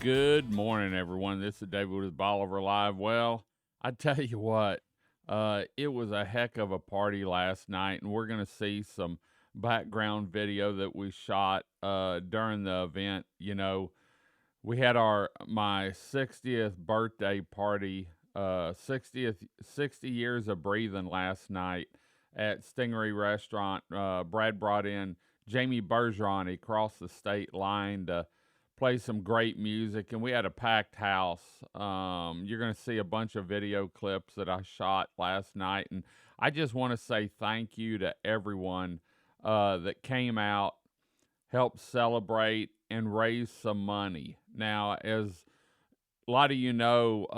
Good morning, everyone. This is David with Bolivar Live. Well, I tell you what, it was a heck of a party last night, and we're going to see some background video that we shot during the event. We had my 60th birthday party, 60 years of breathing last night at Stingery Restaurant. Brad brought in Jamie Bergeron. He crossed the state line to play some great music, and we had a packed house. You're going to see a bunch of video clips that I shot last night, and I just want to say thank you to everyone that came out, helped celebrate, and raise some money. Now, as a lot of you know,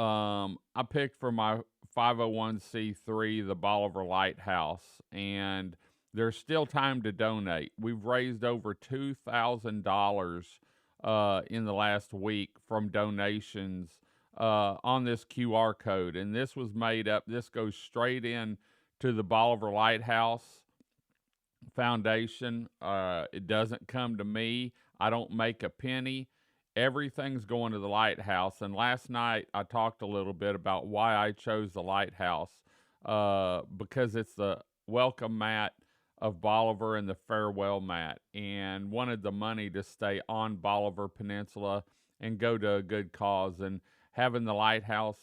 I picked for my 501c3 the Bolivar Lighthouse, and there's still time to donate. We've raised over $2,000 in the last week from donations on this QR code, and this was made up. This goes straight in to the Bolivar Lighthouse Foundation. It doesn't come to me. I don't make a penny. Everything's going to the Lighthouse. And last night I talked a little bit about why I chose the Lighthouse, because it's the welcome mat of Bolivar and the farewell mat, and wanted the money to stay on Bolivar Peninsula and go to a good cause. And having the Lighthouse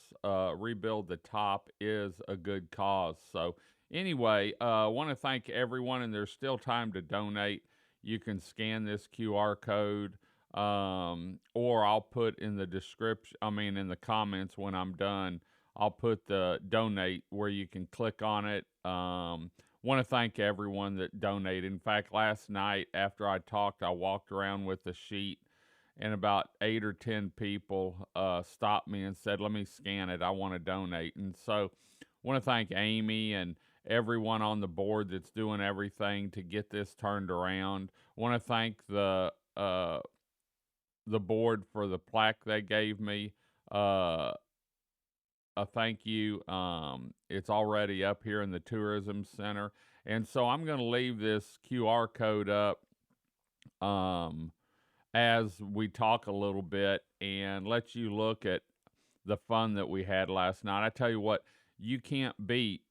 rebuild the top is a good cause. So anyway, I want to thank everyone, and there's still time to donate. You can scan this QR code, or I'll put in the description, in the comments when I'm done, I'll put the donate where you can click on it. Want to thank everyone that donated. In fact, last night after I talked, I walked around with a sheet, and about 8 or 10 people stopped me and said, "Let me scan it. I want to donate." And so want to thank Amy and everyone on the board that's doing everything to get this turned around. Want to thank the board for the plaque they gave me. A thank you. It's already up here in the tourism center, and so I'm going to leave this QR code up as we talk a little bit and let you look at the fun that we had last night. I tell you what, you can't beat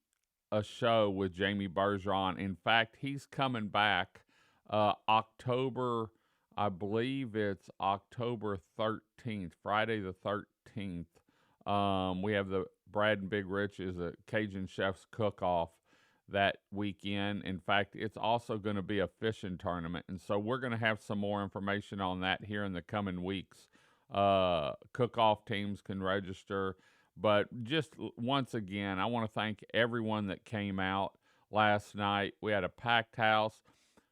a show with Jamie Bergeron. In fact, he's coming back October, I believe it's October 13th, Friday the 13th. We have the Brad and Big Rich is a Cajun Chef's Cook-Off that weekend. In fact, it's also going to be a fishing tournament, and so we're going to have some more information on that here in the coming weeks. Cook-Off teams can register, but just once again, I want to thank everyone that came out last night. We had a packed house.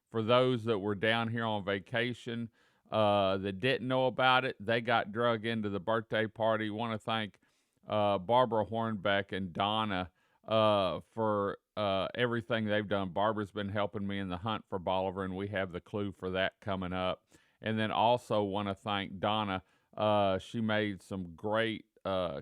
For those that were down here on vacation that didn't know about it, they got drug into the birthday party. Want to thank Barbara Hornbeck and Donna for everything they've done. Barbara's been helping me in the hunt for Bolivar, and we have the clue for that coming up. And then also want to thank Donna. She made some great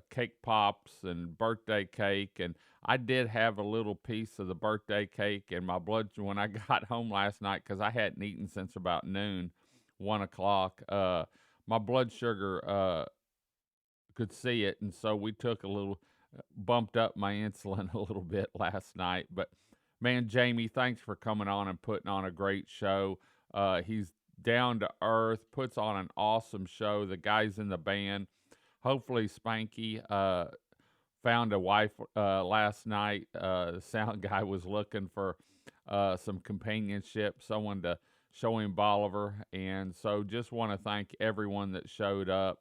cake pops and birthday cake, and I did have a little piece of the birthday cake, and my blood when I got home last night, because I hadn't eaten since about noon, 1 o'clock. My blood sugar could see it, and so we took a little, bumped up my insulin a little bit last night. But man, Jamie, thanks for coming on and putting on a great show. He's down to earth, puts on an awesome show. The guys in the band. Hopefully Spanky found a wife last night. The sound guy was looking for some companionship, someone to show him Bolivar. And so just want to thank everyone that showed up.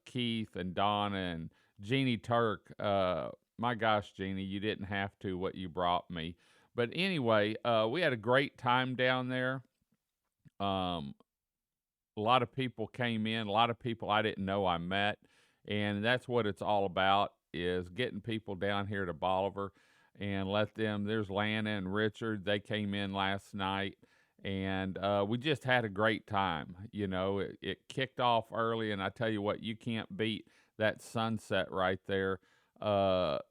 Keith and Donna and Jeannie Turk. My gosh, Jeannie, you didn't have to what you brought me. But anyway, we had a great time down there. A lot of people came in, a lot of people I didn't know I met, and that's what it's all about, is getting people down here to Bolivar and let them. There's Lana and Richard. They came in last night, and we just had a great time. It kicked off early, and I tell you what, you can't beat that sunset right there.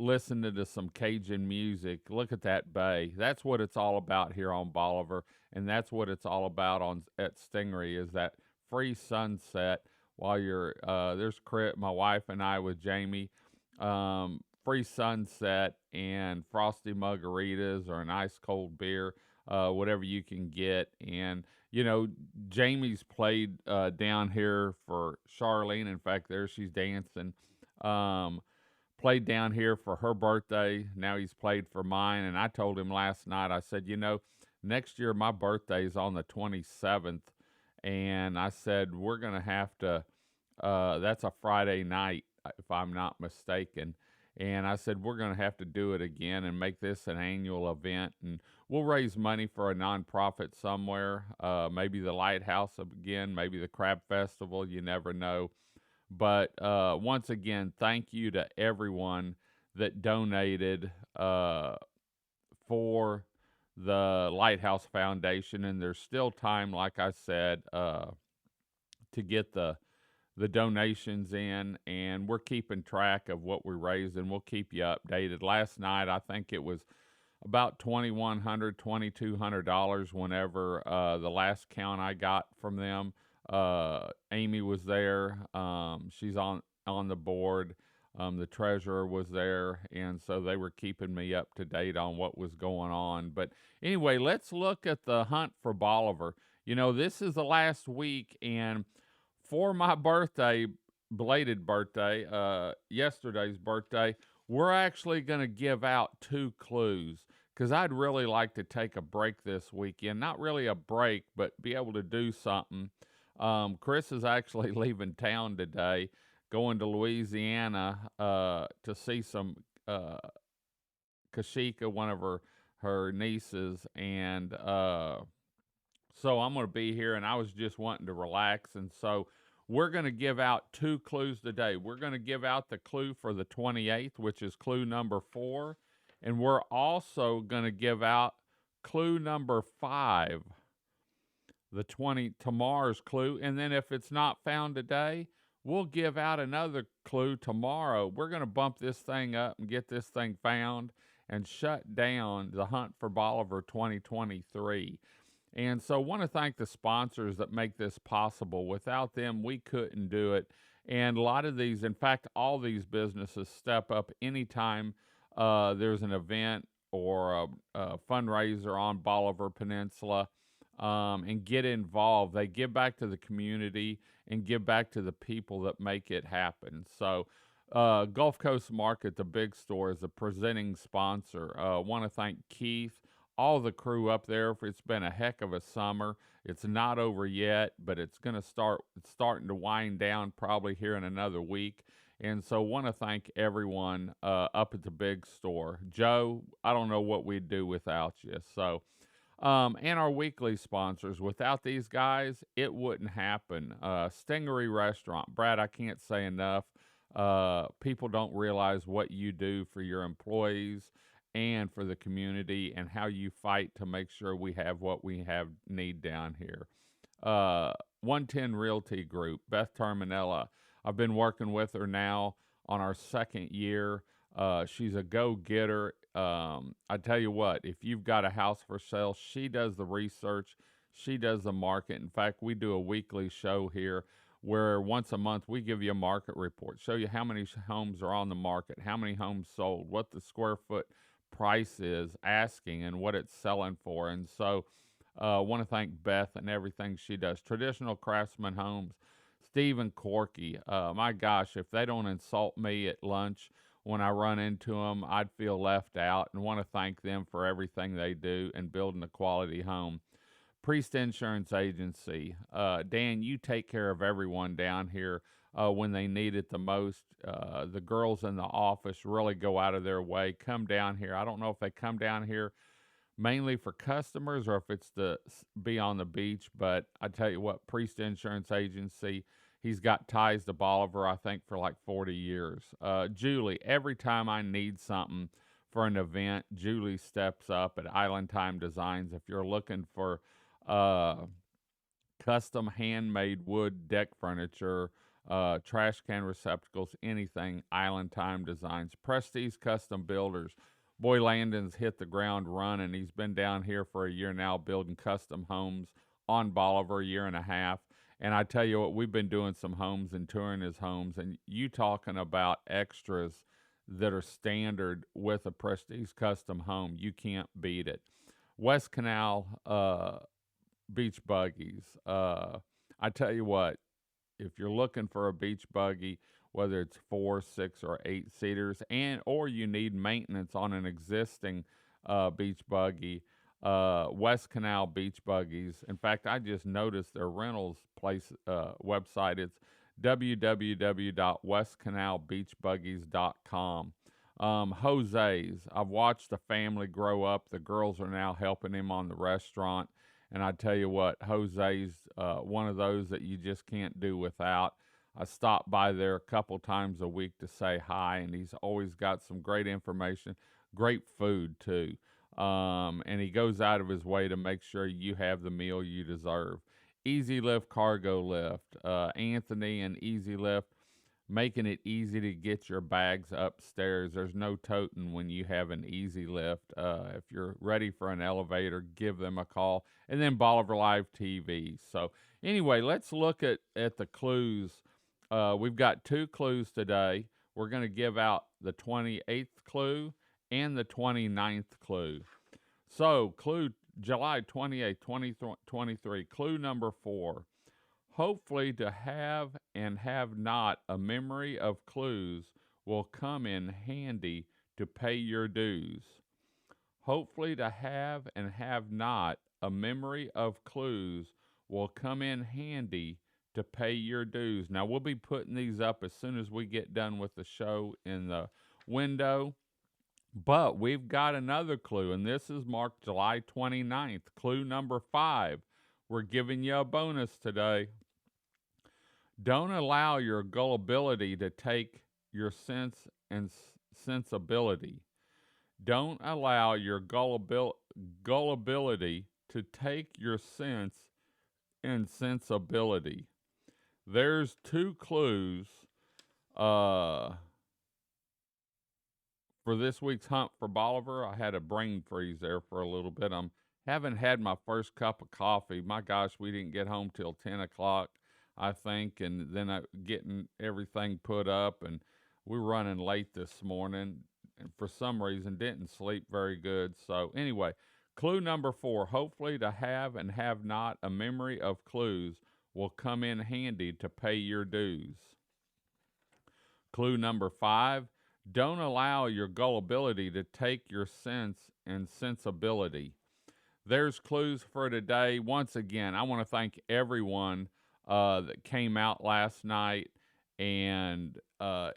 Listening to some Cajun music. Look at that bay. That's what it's all about here on Bolivar, and that's what it's all about at Stingery, is that free sunset while you're there's my wife and I with Jamie. Free sunset and frosty margaritas or an ice cold beer, whatever you can get. And you know, Jamie's played down here for Charlene. In fact, there she's dancing. Um, Played down here for her birthday. Now he's played for mine. And I told him last night, I said, you know, next year my birthday is on the 27th. And I said, we're going to have to, that's a Friday night, if I'm not mistaken. And I said, we're going to have to do it again and make this an annual event. And we'll raise money for a nonprofit somewhere, maybe the Lighthouse again, maybe the Crab Festival. You never know. But once again, thank you to everyone that donated for the Lighthouse Foundation. And there's still time, like I said, to get the donations in, and we're keeping track of what we raised, and we'll keep you updated. Last night, I think it was about $2,100, $2,200 whenever the last count I got from them. Amy was there. She's on the board. The treasurer was there, and so they were keeping me up to date on what was going on. But anyway, let's look at the hunt for Bolivar. You know, this is the last week, and for my birthday, belated birthday, yesterday's birthday, we're actually going to give out two clues because I'd really like to take a break this weekend. Not really a break, but be able to do something. Chris is actually leaving town today, going to Louisiana to see some Kashika, one of her nieces, and so I'm going to be here, and I was just wanting to relax, and so we're going to give out two clues today. We're going to give out the clue for the 28th, which is clue number 4, and we're also going to give out clue number 5, the 20 tomorrow's clue, and then if it's not found today, we'll give out another clue tomorrow. We're going to bump this thing up and get this thing found and shut down the Hunt for Bolivar 2023. And so I want to thank the sponsors that make this possible. Without them, we couldn't do it. And a lot of these, in fact, all these businesses step up anytime there's an event or a fundraiser on Bolivar Peninsula, and get involved. They give back to the community and give back to the people that make it happen. So Gulf Coast Market, the big store, is a presenting sponsor. I want to thank Keith, all the crew up there. It's been a heck of a summer. It's not over yet, but it's going to start. It's starting to wind down probably here in another week. And so want to thank everyone up at the big store. Joe, I don't know what we'd do without you. So, and our weekly sponsors. Without these guys, it wouldn't happen. Stingery Restaurant. Brad, I can't say enough. People don't realize what you do for your employees and for the community and how you fight to make sure we have what we have need down here. 110 Realty Group, Beth Terminella. I've been working with her now on our second year. She's a go-getter. I tell you what, if you've got a house for sale, she does the research. She does the market. In fact, we do a weekly show here where once a month we give you a market report, show you how many homes are on the market, how many homes sold, what the square foot price is asking, and what it's selling for. And so I want to thank Beth and everything she does. Traditional Craftsman Homes, Steve and Corky. My gosh, if they don't insult me at lunch when I run into them, I'd feel left out, and want to thank them for everything they do in building a quality home. Priest Insurance Agency. Dan, you take care of everyone down here when they need it the most. The girls in the office really go out of their way. Come down here. I don't know if they come down here mainly for customers or if it's to be on the beach, but I tell you what, Priest Insurance Agency, he's got ties to Bolivar, I think, for like 40 years. Julie, every time I need something for an event, Julie steps up at Island Time Designs. If you're looking for uh, custom handmade wood deck furniture, trash can receptacles, anything, Island Time Designs. Prestige Custom Builders. Boy Landon's hit the ground running. He's been down here for a year now building custom homes on Bolivar, a year and a half. And I tell you what, we've been doing some homes and touring his homes, and you talking about extras that are standard with a Prestige custom home, you can't beat it. West Canal beach buggies. I tell you what, if you're looking for a beach buggy, whether it's 4, 6, or 8 seaters, and or you need maintenance on an existing beach buggy, West Canal Beach Buggies. In fact, I just noticed their rentals place website. It's www.westcanalbeachbuggies.com. Jose's. I've watched the family grow up. The girls are now helping him on the restaurant. And I tell you what, Jose's one of those that you just can't do without. I stop by there a couple times a week to say hi, and he's always got some great information, great food too. And he goes out of his way to make sure you have the meal you deserve. Easy Lift Cargo Lift, Anthony and Easy Lift, making it easy to get your bags upstairs. There's no toting when you have an Easy Lift. If you're ready for an elevator, give them a call. And then Bolivar Live TV. So anyway, let's look at the clues. We've got 2 clues today. We're going to give out the 28th clue and the 29th clue. So clue July 28th, 2023, clue number 4. Hopefully, to have and have not a memory of clues will come in handy to pay your dues. Hopefully, to have and have not a memory of clues will come in handy to pay your dues. Now, we'll be putting these up as soon as we get done with the show in the window. But we've got another clue, and this is marked July 29th. Clue number 5. We're giving you a bonus today. Don't allow your gullibility to take your sense and sensibility. Don't allow your gullibility to take your sense and sensibility. There's 2 clues for this week's Hunt for Bolivar. I had a brain freeze there for a little bit. I'm haven't had my first cup of coffee. My gosh, we didn't get home till 10 o'clock. I think, and then getting everything put up, and we're running late this morning, and for some reason didn't sleep very good. So anyway, clue number 4, hopefully to have and have not a memory of clues will come in handy to pay your dues. Clue number 5, don't allow your gullibility to take your sense and sensibility. There's clues for today. Once again, I want to thank everyone that came out last night and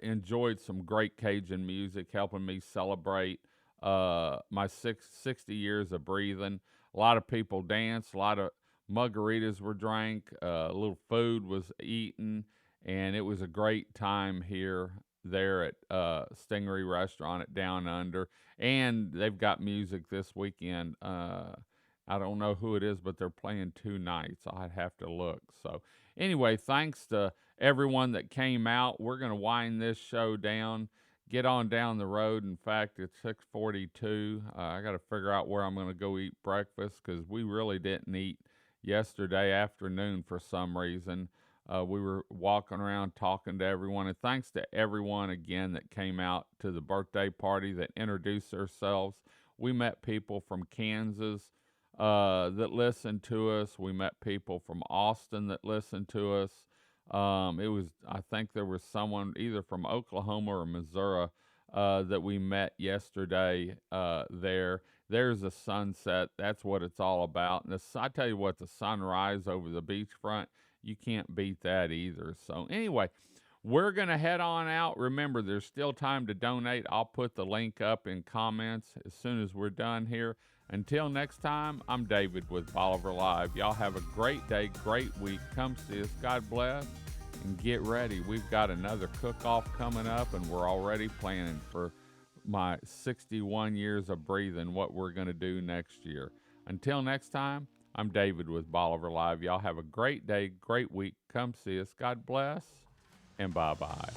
enjoyed some great Cajun music, helping me celebrate my 60 years of breathing. A lot of people danced, a lot of margaritas were drank, a little food was eaten, and it was a great time there at Stingery Restaurant at Down Under. And they've got music this weekend. I don't know who it is, but they're playing 2 nights. I'd have to look. So anyway, thanks to everyone that came out. We're going to wind this show down, get on down the road. In fact, it's 6:42. I got to figure out where I'm going to go eat breakfast because we really didn't eat yesterday afternoon for some reason. We were walking around talking to everyone. And thanks to everyone again that came out to the birthday party that introduced themselves. We met people from Kansas that listened to us. We met people from Austin that listened to us. I think there was someone either from Oklahoma or Missouri that we met yesterday there. There's a sunset. That's what it's all about. And I tell you what, the sunrise over the beachfront, you can't beat that either. So anyway, we're going to head on out. Remember, there's still time to donate. I'll put the link up in comments as soon as we're done here. Until next time, I'm David with Bolivar Live. Y'all have a great day, great week. Come see us. God bless. And get ready. We've got another cook-off coming up, and we're already planning for my 61 years of breathing, what we're going to do next year. Until next time, I'm David with Bolivar Live. Y'all have a great day, great week. Come see us. God bless, and bye-bye.